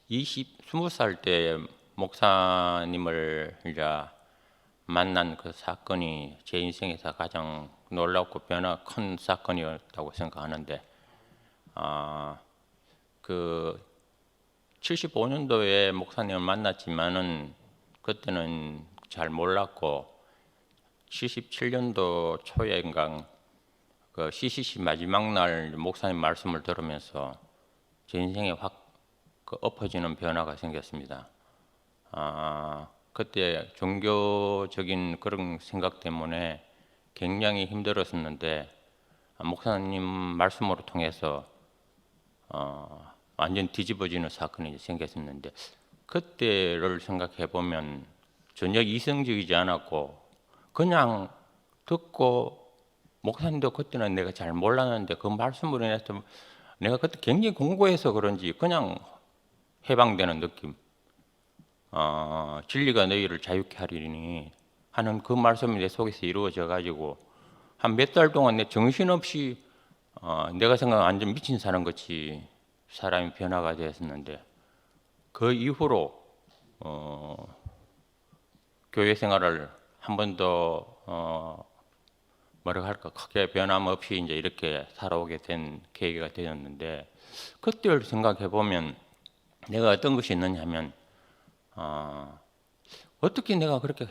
20살 때 목사님을 이제 만난 그 사건이 제 인생에서 가장 놀랍고 큰 사건이었다고 생각하는데, 그 75년도에 목사님을 만났지만은 그때는 잘 몰랐고, 77년도 초에인가 그 CCC 마지막 날 목사님 말씀을 들으면서 제 인생에 확 엎어지는 변화가 생겼습니다. 그때 종교적인 그런 생각 때문에 굉장히 힘들었었는데, 목사님 말씀으로 통해서 완전 뒤집어지는 사건이 생겼었는데, 그때를 생각해 보면 전혀 이성적이지 않았고 그냥 듣고, 목사님도 그때는 내가 잘 몰랐는데 그 말씀으로 인해서 내가 그때 굉장히 공부해서 그런지 그냥 해방되는 느낌, 진리가 너희를 자유케 하리니 하는 그 말씀이 내 속에서 이루어져 가지고 한 몇 달 동안 내 정신없이 내가 생각하는 완전 미친 사람 같이 사람이 변화가 되었었는데, 그 이후로 교회 생활을 한 번도 뭐라고 할까, 크게 변함없이 이제 이렇게 살아오게 된 계기가 되었는데, 그때를 생각해 보면 내가 어떤 것이 있느냐 하면, 어떻게 내가 그렇게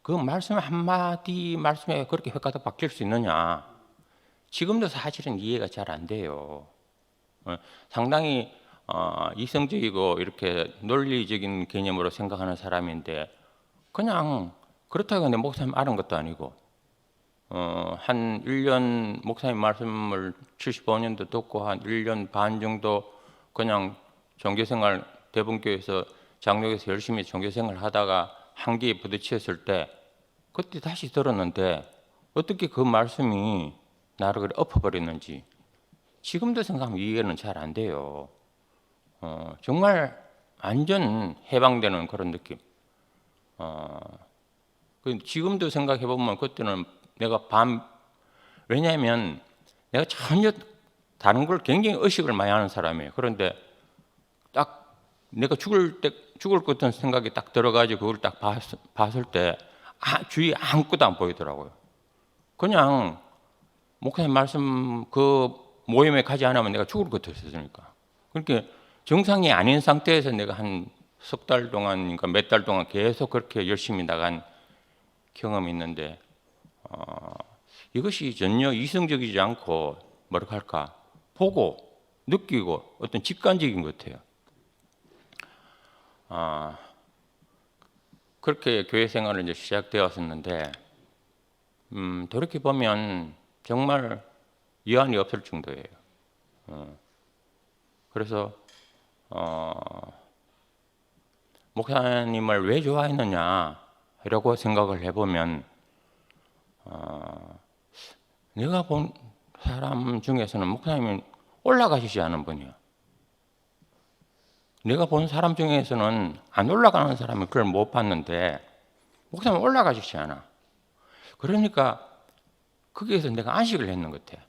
그 말씀 한마디 말씀에 그렇게 획가닥 바뀔 수 있느냐, 지금도 사실은 이해가 잘 안 돼요. 상당히 이성적이고 이렇게 논리적인 개념으로 생각하는 사람인데, 그냥 그렇다고 내 목사님 아는 것도 아니고, 한 1년 목사님 말씀을 75년도 듣고 한 1년 반 정도 그냥 종교생활, 대본교에서 장로교에서 열심히 종교생활 하다가 한계에 부딪혔을 때 그때 다시 들었는데, 어떻게 그 말씀이 나를 그렇게 엎어버렸는지 지금도 생각하면 이해는 잘 안 돼요. 정말 완전 해방되는 그런 느낌. 지금도 생각해 보면 그때는 내가 왜냐하면 내가 전혀 다른 걸 굉장히 의식을 많이 하는 사람이에요. 그런데 딱 내가 죽을 것 같은 생각이 딱 들어가지고 그걸 딱 봤을 때 주위에 아무것도 안 보이더라고요. 그냥 목사님 말씀 그 모임에 가지 않으면 내가 죽을 것 같았으니까. 그러니까 정상이 아닌 상태에서 내가 한 석 달 동안인가 몇 달 동안 계속 그렇게 열심히 나간 경험이 있는데, 이것이 전혀 이성적이지 않고 뭐랄까 할까, 보고 느끼고 어떤 직관적인 것 같아요. 그렇게 교회 생활을 이제 시작되었었는데, 돌이켜 보면 정말 여한이 없을 정도예요. 그래서 목사님을 왜 좋아했느냐라고 생각을 해보면, 내가 본 사람 중에서는 목사님은 올라가시지 않은 분이야. 내가 본 사람 중에서는 안 올라가는 사람은 그걸 못 봤는데 목사님은 올라가시지 않아. 그러니까 거기에서 내가 안식을 했는 것 같아.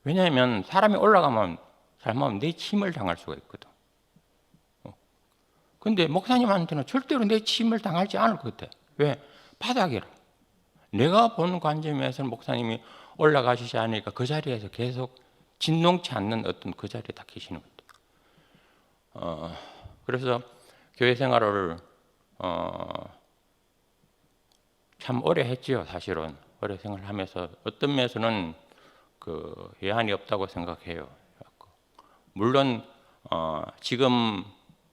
왜냐하면 사람이 올라가면 잘못하면 내 침을 당할 수가 있거든. 근데 목사님한테는 절대로 내 침을 당하지 않을 것 같아. 왜? 바닥이라. 내가 본 관점에서는 목사님이 올라가시지 않으니까 그 자리에서 계속 진동치 않는 어떤 그 자리에 다 계시는 거죠. 그래서 교회 생활을 참 오래 했지요. 사실은 오래 생활하면서 어떤 면에서는 그 예한이 없다고 생각해요. 물론 지금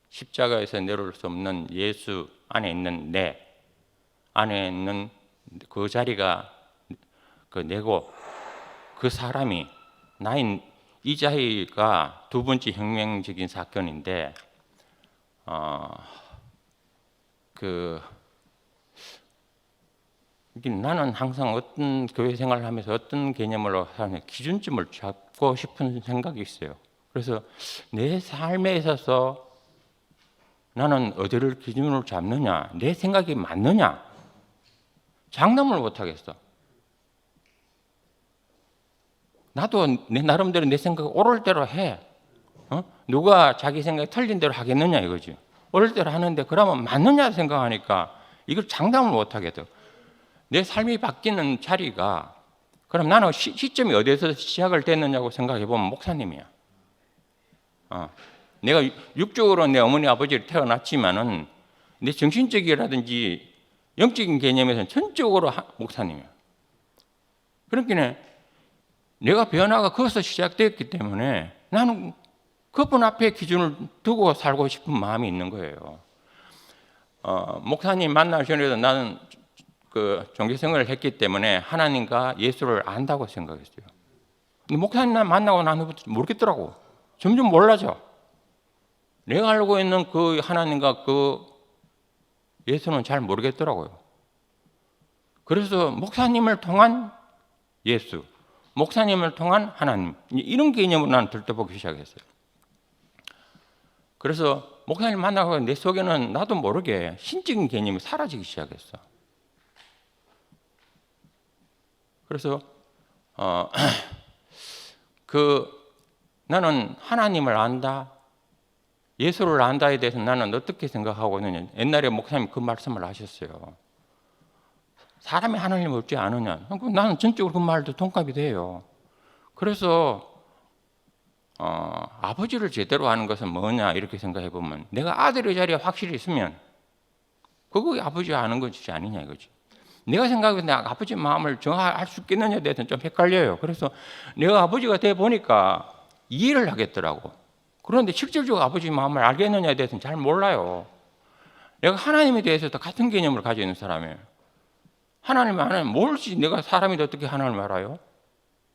십자가에서 내려올 수 없는 예수 안에 있는 내 안에 있는 그 자리가 그 내고, 그 사람이 나인 이 자리가 두 번째 혁명적인 사건인데, 나는 항상 어떤 교회 생활을 하면서 어떤 개념으로 하는 기준점을 잡고 싶은 생각이 있어요. 그래서 내 삶에 있어서 나는 어디를 기준으로 잡느냐, 내 생각이 맞느냐, 장담을 못 하겠어. 나도 내 나름대로 내 생각이 옳을 대로 해. 누가 자기 생각이 틀린 대로 하겠느냐 이거지. 옳을 대로 하는데 그러면 맞느냐 생각하니까 이걸 장담을 못 하겠더. 내 삶이 바뀌는 자리가 그럼 나는 시점이 어디에서 시작을 됐느냐고 생각해 보면 목사님이야. 내가 육적으로 내 어머니 아버지를 태어났지만은 내 정신적이라든지 영적인 개념에서는 전적으로 목사님이야. 그러니까 내가 변화가 거기서 시작됐기 때문에 나는 그분 앞에 기준을 두고 살고 싶은 마음이 있는 거예요. 목사님 만나기 전에도 나는 그 종교생활을 했기 때문에 하나님과 예수를 안다고 생각했어요. 근데 목사님 만나고 난 후부터 모르겠더라고. 점점 몰라져. 내가 알고 있는 그 하나님과 그 예수는 잘 모르겠더라고요. 그래서 목사님을 통한 예수, 목사님을 통한 하나님, 이런 개념으로 나는 들떠보기 시작했어요. 그래서 목사님 만나고 내 속에는 나도 모르게 신적인 개념이 사라지기 시작했어. 그래서 나는 하나님을 안다, 예수를 안다에 대해서 나는 어떻게 생각하고 있느냐. 옛날에 목사님 그 말씀을 하셨어요. 사람이 하나님을 얻지 않으냐. 나는 전적으로 그 말도 동감이 돼요. 그래서 아버지를 제대로 아는 것은 뭐냐 이렇게 생각해 보면 내가 아들의 자리에 확실히 있으면 그거 아버지 아는 것이 아니냐 이거지. 내가 생각해 내가 아버지 마음을 정할 수 있겠느냐에 대해서는 좀 헷갈려요. 그래서 내가 아버지가 돼 보니까 이해를 하겠더라고. 그런데 실질적으로 아버지 마음을 알겠느냐에 대해서는 잘 몰라요. 내가 하나님에 대해서도 같은 개념을 가지고 있는 사람이에요. 하나님을 아는 뭘지 내가 사람이 어떻게 하나님을 알아요?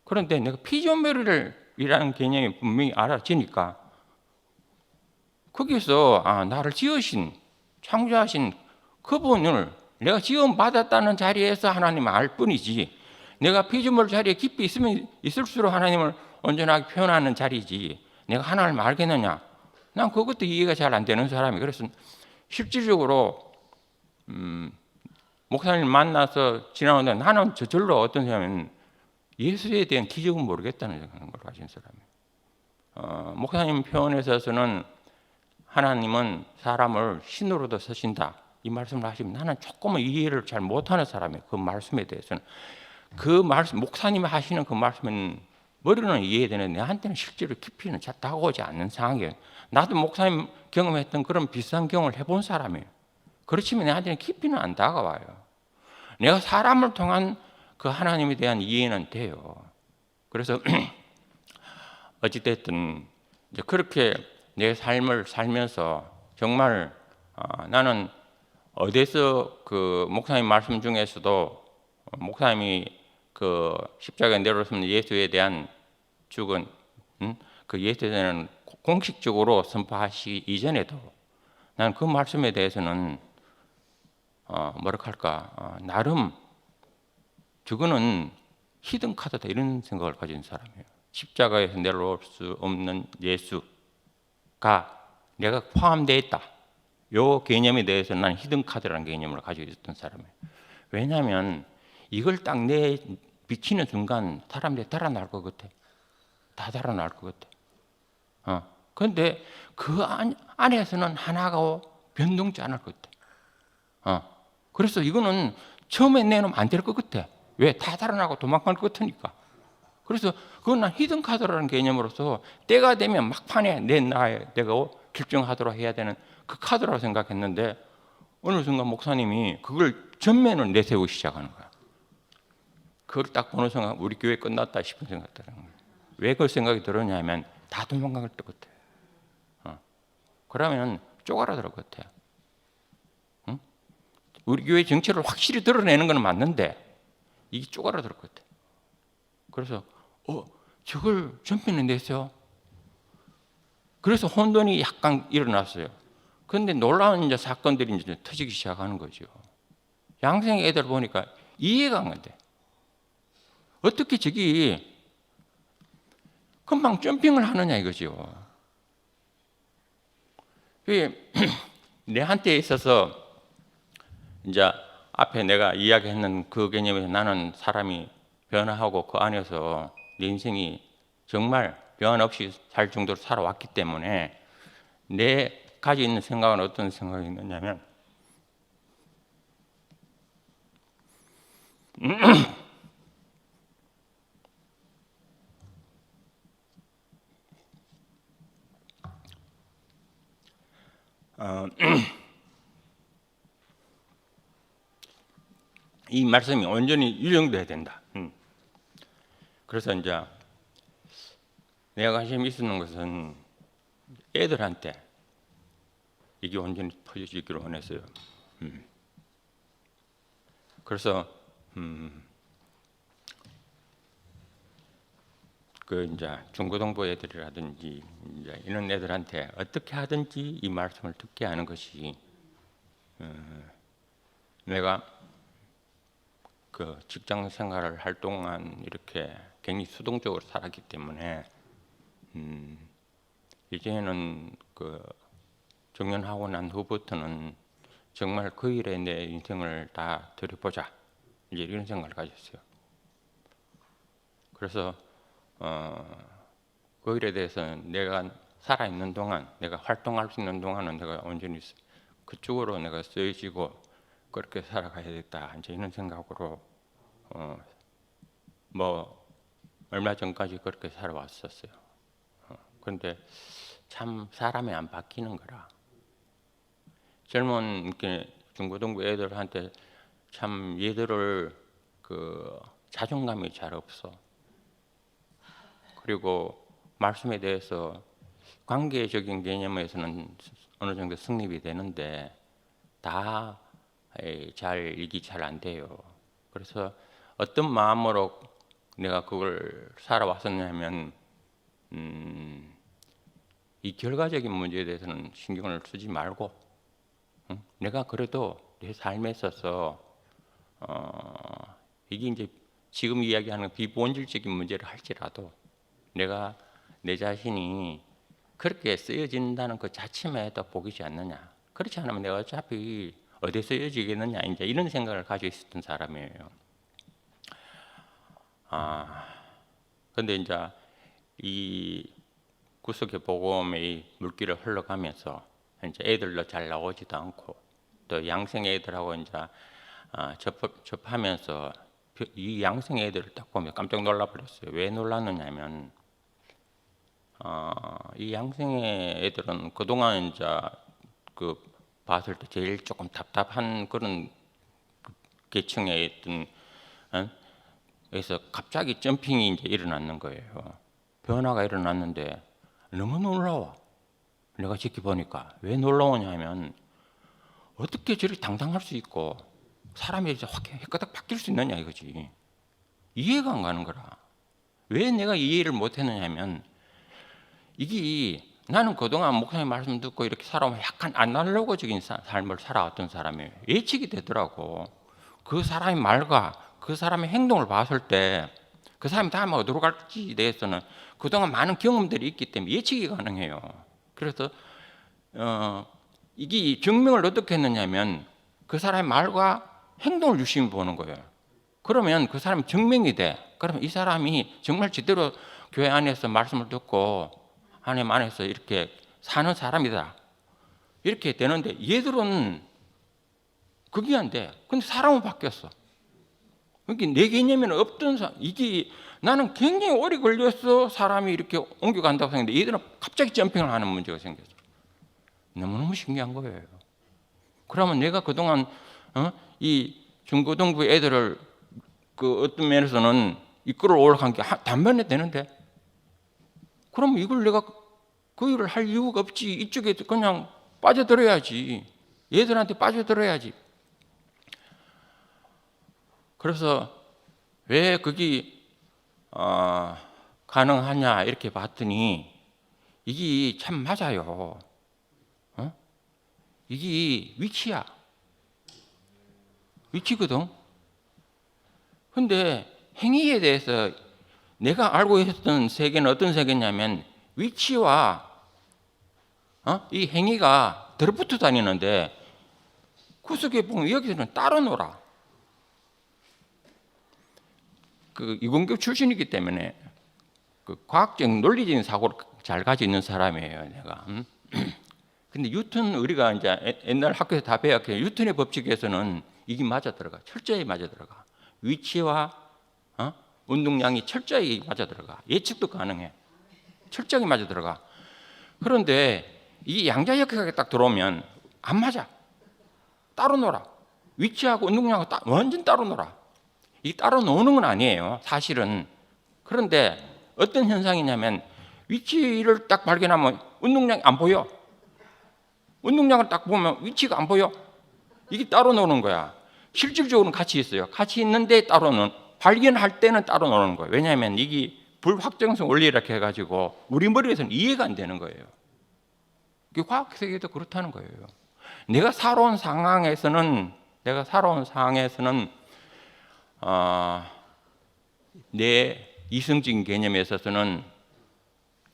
그런데 내가 피조물이라는 개념이 분명히 알아지니까 거기서 나를 지으신 창조하신 그분을 내가 지음 받았다는 자리에서 하나님을 알 뿐이지 내가 피조물 자리에 깊이 있으면 있을수록 하나님을 온전하게 표현하는 자리지 내가 하나님을 알겠느냐? 난 그것도 이해가 잘 안 되는 사람이. 그래서 실질적으로 목사님 만나서 지나오는데 나는 저절로 어떤 사람은 예수에 대한 기적은 모르겠다는 걸 가진 사람이에요. 목사님 표현에 있어서는 하나님은 사람을 신으로도 쓰신다. 이 말씀을 하시면 나는 조금은 이해를 잘 못하는 사람이에요. 그 말씀에 대해서는. 그 말씀, 목사님이 하시는 그 말씀은 머리로는 이해되는데 내한테는 실제로 깊이는 잘 다가오지 않는 상황이에요. 나도 목사님 경험했던 그런 비슷한 경험을 해본 사람이에요. 그렇지만 내한테는 깊이는 안 다가와요. 내가 사람을 통한 그 하나님에 대한 이해는 돼요. 그래서 어찌됐든 이제 그렇게 내 삶을 살면서 정말 나는 어디서 그 목사님 말씀 중에서도 목사님이 그 십자가에 내려오신 예수에 대한 죽은 그 예수에 대한 공식적으로 선포하시기 이전에도 나는 그 말씀에 대해서는 뭐랄까 할까 나름 저거는 히든 카드다 이런 생각을 가진 사람이에요. 십자가에서 내려올 수 없는 예수가 내가 포함되어 있다. 이 개념에 대해서 나는 히든 카드라는 개념을 가지고 있었던 사람이에요. 왜냐하면 이걸 딱 내 비치는 순간 사람들이 달아날 것 같아. 다 달아날 것 같아. 그런데 그 안에서는 하나가 변동치 않을 것 같아. 그래서 이거는 처음에 내놓으면 안 될 것 같아. 왜? 다 달아나고 도망갈 것 같으니까. 그래서 그건 난 히든 카드라는 개념으로서 때가 되면 막판에 내가 결정하도록 해야 되는 그 카드라고 생각했는데 어느 순간 목사님이 그걸 전면을 내세우기 시작하는 거야. 그걸 딱 보는 순간 우리 교회 끝났다 싶은 생각이 드는 거예요. 왜 그 생각이 들었냐면 다 도망갈 것 같아. 그러면 쪼가라들 것 같아. 우리 교회 정체를 확실히 드러내는 건 맞는데 이게 쪼가라들 것 같아. 그래서 저걸 전면에 내세요. 그래서 혼돈이 약간 일어났어요. 그런데 놀라운 이제 사건들이 이제 터지기 시작하는 거죠. 양생 애들 보니까 이해가 안 돼. 어떻게 저기 금방 점핑을 하느냐 이거죠. 내한테 있어서 이제 앞에 내가 이야기했는 그 개념에서 나는 사람이 변화하고 그 안에서 내 인생이 정말 병환 없이 살 정도로 살아왔기 때문에 내 가지고 있는 생각은 어떤 생각이 있느냐면 이 말씀이 온전히 유령돼야 된다. 그래서 이제 내가 관심이 있는 것은 애들한테 이게 온전히 퍼져지기를 원했어요. 그래서 그 이제 중고등부 애들이라든지 이제 이런 애들한테 어떻게 하든지 이 말씀을 듣게 하는 것이 내가 그 직장 생활을 할 동안 이렇게 굉장히 수동적으로 살았기 때문에 이제는 그 정년하고 난 후부터는 정말 그 일에 내 인생을 다 들여보자 이제 이런 생각을 가졌어요. 그래서 그 일에 대해서는 내가 살아있는 동안, 내가 활동할 수 있는 동안은 내가 온전히 그쪽으로 내가 쓰여지고 그렇게 살아가야겠다 이제 이런 생각으로 뭐 얼마 전까지 그렇게 살아왔었어요. 그런데 참 사람이 안 바뀌는 거라. 젊은 이렇게 중고등부 애들한테 참 얘들을 그 자존감이 잘 없어. 그리고 말씀에 대해서 관계적인 개념에서는 어느 정도 성립이 되는데 다 잘 이게 잘 안 돼요. 그래서 어떤 마음으로 내가 그걸 살아왔었냐면 이 결과적인 문제에 대해서는 신경을 쓰지 말고 내가 그래도 내 삶에 있어서 이게 이제 지금 이야기하는 비본질적인 문제를 할지라도 내가 내 자신이 그렇게 쓰여진다는 그 자체만 해도 복이지 않느냐. 그렇지 않으면 내가 어차피 어디에 쓰여지겠느냐 이제 이런 생각을 가지고 있었던 사람이에요. 근데 이제 이 구속의 복음의 물길을 흘러가면서 이제 애들도 잘 나오지도 않고 또 양생 애들하고 이제 접하면서 이 양생 애들을 딱 보면 깜짝 놀라버렸어요. 왜 놀랐느냐면 이 양생의 애들은 그동안 이제 그 봤을 때 제일 조금 답답한 그런 계층에 있던 그래서 갑자기 점핑이 이제 일어났는 거예요. 변화가 일어났는데 너무 놀라워. 내가 지켜보니까 왜 놀라우냐면 어떻게 저렇게 당당할 수 있고 사람이 이제 확 헷가닥 바뀔 수 있느냐 이거지. 이해가 안 가는 거라. 왜 내가 이해를 못했느냐면 이게 나는 그동안 목사님 말씀 듣고 이렇게 살아오면 약간 아날로그적인 삶을 살아왔던 사람이에요. 예측이 되더라고. 그 사람의 말과 그 사람의 행동을 봤을 때 그 사람이 다음에 어디로 갈지에 대해서는 그동안 많은 경험들이 있기 때문에 예측이 가능해요. 그래서 이게 증명을 어떻게 했느냐면 그 사람의 말과 행동을 유심히 보는 거예요. 그러면 그 사람이 증명이 돼. 그러면 이 사람이 정말 제대로 교회 안에서 말씀을 듣고 하나님 안에서 이렇게 사는 사람이다. 이렇게 되는데 얘들은 그게 안 돼. 근데 사람은 바뀌었어. 그러니까 내 개념에는 없던 사람. 이게 나는 굉장히 오래 걸렸어. 사람이 이렇게 옮겨간다고 생각했는데 얘들은 갑자기 점핑을 하는 문제가 생겼어. 너무너무 신기한 거예요. 그러면 내가 그동안 이 중고등부 애들을 그 어떤 면에서는 이끌어 올라간 게 단번에 되는데 그럼 이걸 내가 그 일을 할 이유가 없지. 이쪽에 그냥 빠져들어야지. 얘들한테 빠져들어야지. 그래서 왜 그게 가능하냐 이렇게 봤더니 이게 참 맞아요. 이게 위치야. 위치거든. 근데 행위에 대해서 내가 알고 있었던 세계는 어떤 세계냐면 위치와 이 행위가 들어붙어 다니는데 구속에 보면 여기서는 따로 놀아. 그 이공교 출신이기 때문에 그 과학적 논리적인 사고를 잘 가지고 있는 사람이에요, 내가. 근데 뉴턴 우리가 이제 옛날 학교에서 다 배웠게 뉴턴의 법칙에서는 이게 맞아 들어가. 철저히 맞아 들어가. 위치와 운동량이 철저히 맞아 들어가. 예측도 가능해. 철저히 맞아 들어가. 그런데 이 양자역학이 딱 들어오면 안 맞아. 따로 놀아. 위치하고 운동량하고 완전 따로 놀아. 이 따로 노는 건 아니에요, 사실은. 그런데 어떤 현상이냐면 위치를 딱 발견하면 운동량이 안 보여. 운동량을 딱 보면 위치가 안 보여. 이게 따로 노는 거야. 실질적으로는 같이 있어요. 같이 있는데 따로는 발견할 때는 따로 노는 거예요. 왜냐하면 이게 불확정성 원리라 해가지고 우리 머리에서는 이해가 안 되는 거예요. 이게 과학 세계도 그렇다는 거예요. 내가 살아온 상황에서는 내 이성적인 개념에 있어서는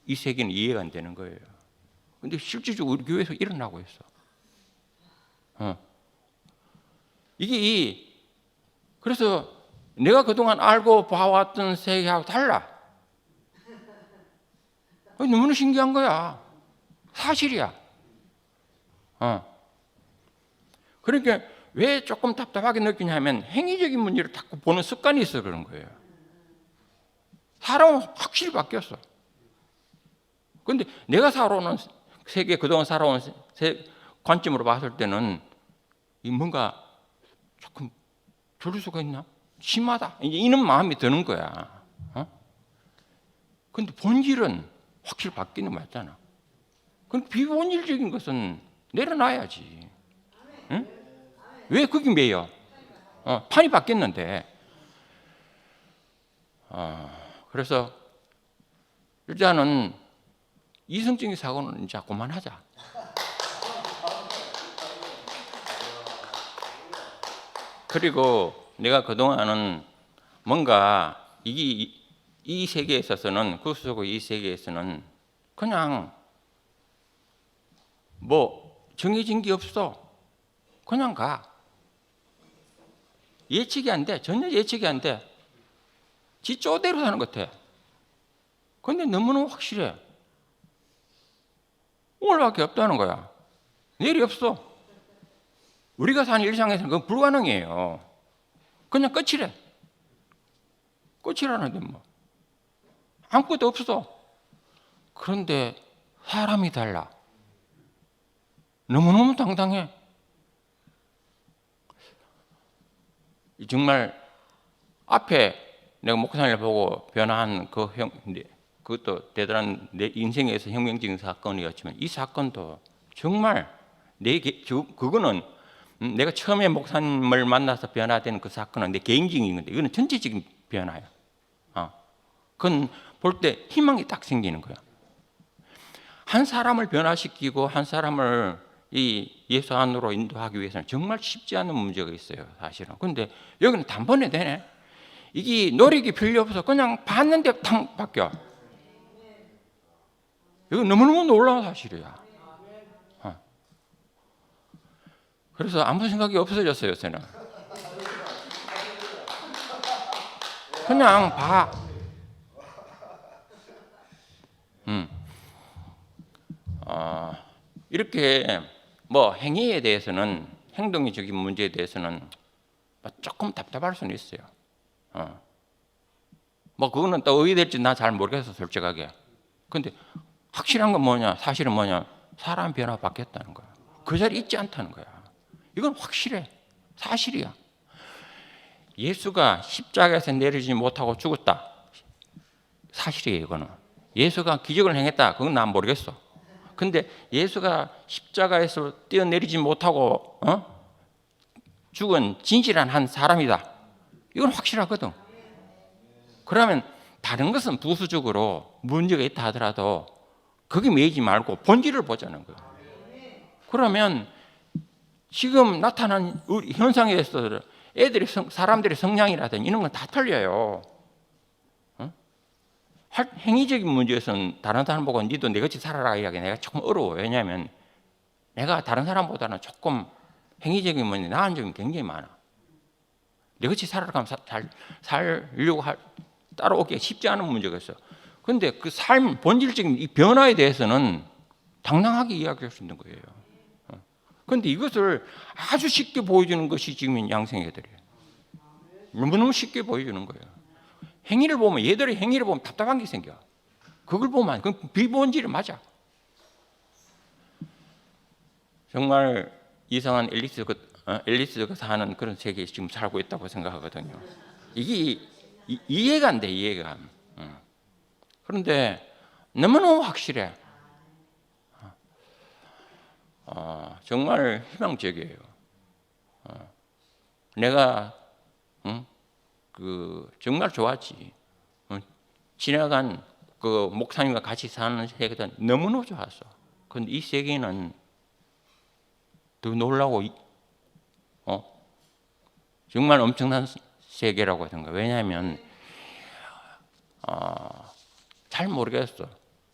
이 세계는 이해가 안 되는 거예요. 근데 실질적으로 우리 교회에서 일어나고 있어. 그래서 내가 그동안 알고 봐왔던 세계하고 달라. 너무나 신기한 거야. 사실이야. 그러니까 왜 조금 답답하게 느끼냐면 행위적인 문제를 자꾸 보는 습관이 있어 그런 거예요. 사람은 확실히 바뀌었어. 그런데 내가 살아오는 세계, 그동안 살아온 관점으로 봤을 때는 뭔가 조금 저럴 수가 있나? 심하다. 이제 이런 마음이 드는 거야. 그런데 본질은 확실히 바뀌는 거 맞잖아. 그럼 비본질적인 것은 내려놔야지. 응? 왜 그게 매여? 판이 바뀌었는데. 그래서 일단은 이성적인 사고는 이제 그만하자. 그리고 내가 그동안은 뭔가 이 세계에 있어서는 구수고 이 세계에서는 그냥 뭐 정해진 게 없어. 그냥 가. 예측이 안 돼. 전혀 예측이 안 돼. 지 쪼대로 사는 것 같아. 근데 너무너무 확실해. 오늘밖에 없다는 거야. 내일이 없어. 우리가 사는 일상에서는 그건 불가능해요. 그냥 끝이래. 끝이라는데 뭐. 아무것도 없어. 그런데 사람이 달라. 너무너무 당당해. 정말 앞에 내가 목사님을 보고 변화한 그것도 대단한 내 인생에서 혁명적인 사건이었지만 이 사건도 정말 그거는 내가 처음에 목사님을 만나서 변화된 그 사건은 내 개인적인 건데 이거는 전체적인 변화야. 그건 볼 때 희망이 딱 생기는 거야. 한 사람을 변화시키고 한 사람을 이 예수 안으로 인도하기 위해서는 정말 쉽지 않은 문제가 있어요, 사실은. 그런데 여기는 단번에 되네. 이게 노력이 필요 없어. 그냥 봤는데 탕 바뀌어. 이거 너무너무 놀라운 사실이야. 그래서 아무 생각이 없어졌어요, 저는. 그냥 봐. 이렇게 뭐 행위에 대해서는 행동적인 문제에 대해서는 조금 답답할 수는 있어요. 뭐 그거는 또 어떻게 될지 나 잘 모르겠어 솔직하게. 근데 확실한 건 뭐냐? 사실은 뭐냐? 사람 변화 바뀌었다는 거야. 그 자리에 있지 않다는 거야. 이건 확실해. 사실이야. 예수가 십자가에서 내리지 못하고 죽었다. 사실이에요, 이거는. 예수가 기적을 행했다. 그건 난 모르겠어. 근데 예수가 십자가에서 뛰어내리지 못하고 죽은 진실한 한 사람이다. 이건 확실하거든. 그러면 다른 것은 부수적으로 문제가 있다 하더라도 거기 매이지 말고 본질을 보자는 거예요. 그러면 지금 나타난 우리 현상에 있어서 사람들의 성향이라든지 이런 건 다 틀려요. 행위적인 문제에서는 다른 사람 보고 니도 내같이 살아라 이야기 내가 조금 어려워요. 왜냐하면 내가 다른 사람보다는 조금 행위적인 문제 나은 점이 굉장히 많아. 내같이 살아가면 잘 살려고 따라오기가 쉽지 않은 문제가 있어. 근데 그 삶 본질적인 이 변화에 대해서는 당당하게 이야기할 수 있는 거예요. 그런데 이것을 아주 쉽게 보여주는 것이 지금 양생애들이에요. 너무너무 쉽게 보여주는 거예요. 행위를 보면, 얘들의 행위를 보면 답답한 게 생겨. 그걸 보면 그건 비본질이 맞아. 정말 이상한 앨리스가 사는 그런 세계에 지금 살고 있다고 생각하거든요. 이게 이해가 안 돼, 이해가. 그런데 너무너무 확실해. 정말 희망적이에요. 내가 정말 좋았지. 지나간 그 목사님과 같이 사는 세계가 너무너무 좋았어. 그런데 이 세계는 더 놀라고 정말 엄청난 세계라고 하던가. 왜냐하면 잘 모르겠어.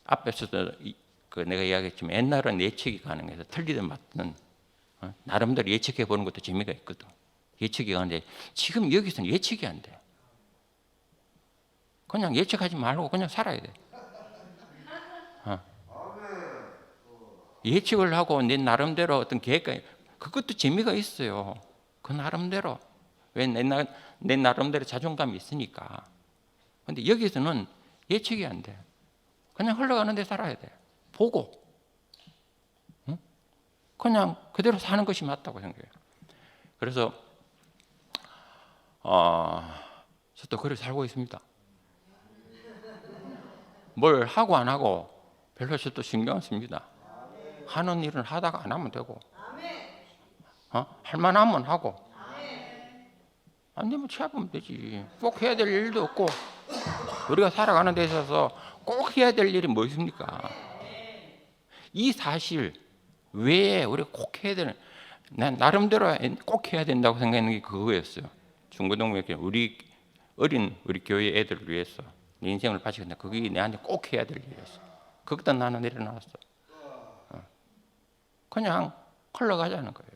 앞에서도 내가 이야기했지만 옛날은 예측이 가능해서 틀리든 맞든 나름대로 예측해 보는 것도 재미가 있거든. 예측이 가는데 지금 여기서는 예측이 안 돼. 그냥 예측하지 말고 그냥 살아야 돼. 예측을 하고 내 나름대로 어떤 계획과 그것도 재미가 있어요. 그 나름대로. 왜 내 나름대로 자존감이 있으니까. 근데 여기서는 예측이 안 돼. 그냥 흘러가는 데 살아야 돼. 보고. 그냥 그대로 사는 것이 맞다고 생각해요. 그래서 저도 그렇게 살고 있습니다. 뭘 하고 안 하고 별로 저도 신경 안 씁니다. 하는 일은 하다가 안 하면 되고, 할 만하면 하고, 안 되면 취하면 되지. 꼭 해야 될 일도 없고, 우리가 살아가는 데 있어서 꼭 해야 될 일이 뭐 있습니까? 이 사실 외에 우리가 꼭 해야 되는, 난 나름대로 꼭 해야 된다고 생각하는 게 그거였어요. 중고등학교 우리 교회 애들을 위해서 내 인생을 바치겠다. 그게 내한테 꼭 해야 될 일이었어. 거기다 나는 내려놨어. 그냥 흘러가자는 거예요.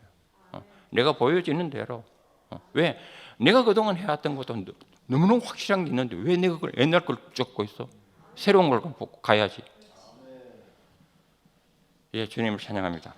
내가 보여지는 대로. 왜? 내가 그동안 해왔던 것도 너무너무 확실한 게 있는데 왜 내가 그걸 옛날 걸 쫓고 있어? 새로운 걸 보고 가야지. 예, 주님을 찬양합니다.